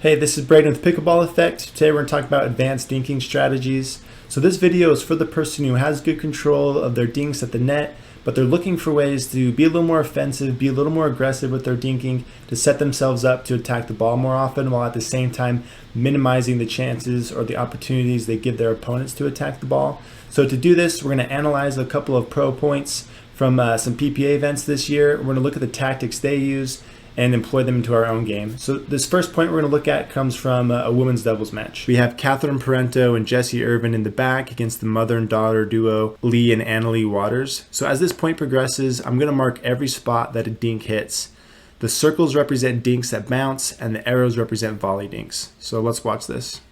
Hey, this is Braden with Pickleball Effect. Today we're going to talk about advanced dinking strategies. So this video is for the person who has good control of their dinks at the net, but they're looking for ways to be a little more offensive, be a little more aggressive with their dinking, to set themselves up to attack the ball more often, while at the same time minimizing the chances or the opportunities they give their opponents to attack the ball. So to do this, we're going to analyze a couple of pro points from some PPA events this year. We're going to look at the tactics they use and employ them into our own game. So this first point we're going to look at comes from a women's doubles match. We have Catherine Parento and Jessie Irvin in the back against the mother and daughter duo Lee and Annalie Waters. So as this point progresses, I'm going to mark every spot that a dink hits. The circles represent dinks that bounce and the arrows represent volley dinks. So let's watch this.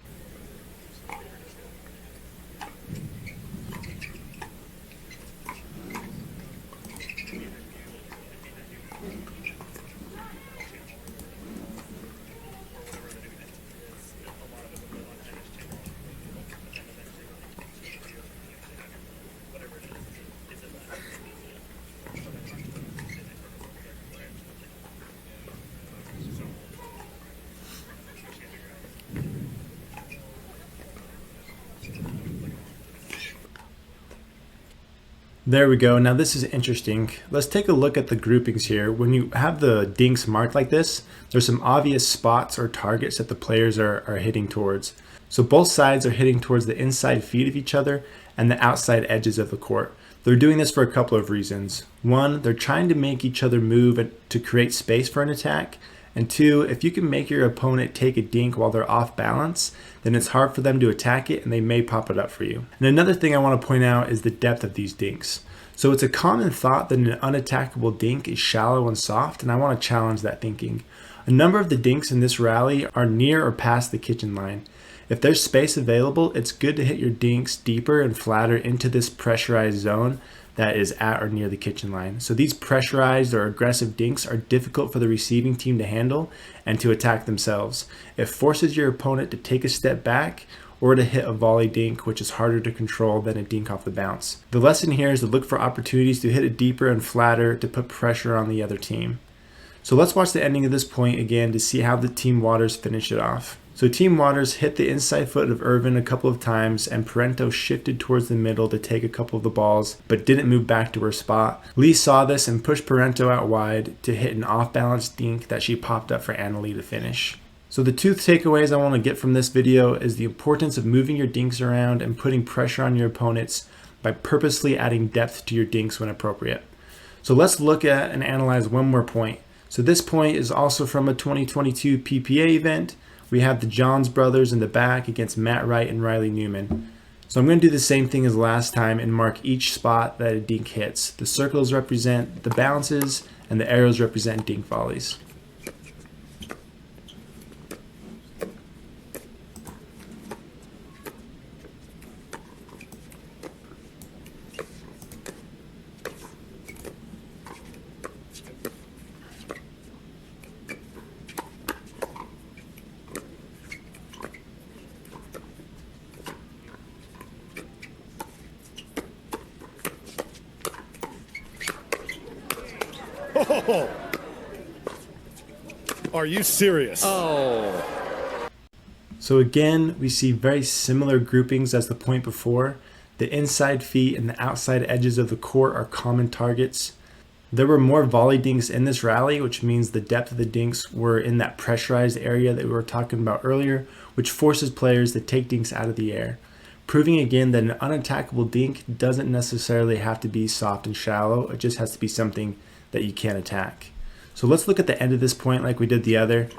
There we go. Now this is interesting. Let's take a look at the groupings here. When you have the dinks marked like this, there's some obvious spots or targets that the players are hitting towards. So both sides are hitting towards the inside feet of each other and the outside edges of the court. They're doing this for a couple of reasons. One, they're trying to make each other move to create space for an attack. And two, if you can make your opponent take a dink while they're off balance, then it's hard for them to attack it and they may pop it up for you. And another thing I want to point out is the depth of these dinks. So it's a common thought that an unattackable dink is shallow and soft, and I want to challenge that thinking. A number of the dinks in this rally are near or past the kitchen line. If there's space available, it's good to hit your dinks deeper and flatter into this pressurized zone that is at or near the kitchen line. So these pressurized or aggressive dinks are difficult for the receiving team to handle and to attack themselves. It forces your opponent to take a step back or to hit a volley dink, which is harder to control than a dink off the bounce. The lesson here is to look for opportunities to hit it deeper and flatter to put pressure on the other team. So let's watch the ending of this point again to see how the Team Waters finish it off. So Team Waters hit the inside foot of Irvin a couple of times, and Parento shifted towards the middle to take a couple of the balls, but didn't move back to her spot. Lee saw this and pushed Parento out wide to hit an off-balance dink that she popped up for Annalie to finish. So the two takeaways I want to get from this video is the importance of moving your dinks around and putting pressure on your opponents by purposely adding depth to your dinks when appropriate. So let's look at and analyze one more point. So this point is also from a 2022 PPA event. We have the Johns brothers in the back against Matt Wright and Riley Newman. So I'm going to do the same thing as last time and mark each spot that a dink hits. The circles represent the bounces and the arrows represent dink volleys. Oh, are you serious? Oh. So again, we see very similar groupings as the point before. The inside feet and the outside edges of the court are common targets. There were more volley dinks in this rally, which means the depth of the dinks were in that pressurized area that we were talking about earlier, which forces players to take dinks out of the air. Proving again that an unattackable dink doesn't necessarily have to be soft and shallow, it just has to be something that you can't attack. So let's look at the end of this point like we did the other.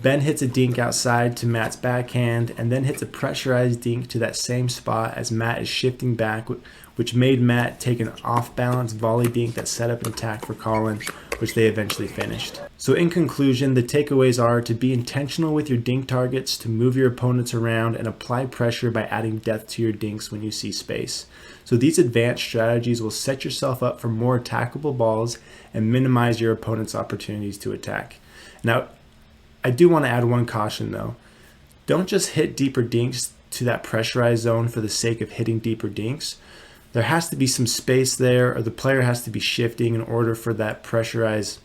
Ben hits a dink outside to Matt's backhand and then hits a pressurized dink to that same spot as Matt is shifting back, which made Matt take an off-balance volley dink that set up an attack for Colin, which they eventually finished. So in conclusion, the takeaways are to be intentional with your dink targets, to move your opponents around and apply pressure by adding depth to your dinks when you see space. So these advanced strategies will set yourself up for more attackable balls and minimize your opponent's opportunities to attack. Now, I do want to add one caution though. Don't just hit deeper dinks to that pressurized zone for the sake of hitting deeper dinks. There has to be some space there, or the player has to be shifting in order for that pressurized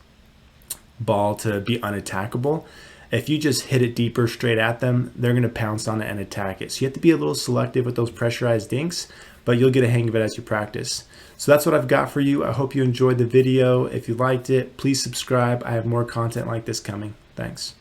ball to be unattackable. If you just hit it deeper straight at them, they're going to pounce on it and attack it. So you have to be a little selective with those pressurized dinks, but you'll get a hang of it as you practice. So that's what I've got for you. I hope you enjoyed the video. If you liked it, please subscribe. I have more content like this coming. Thanks.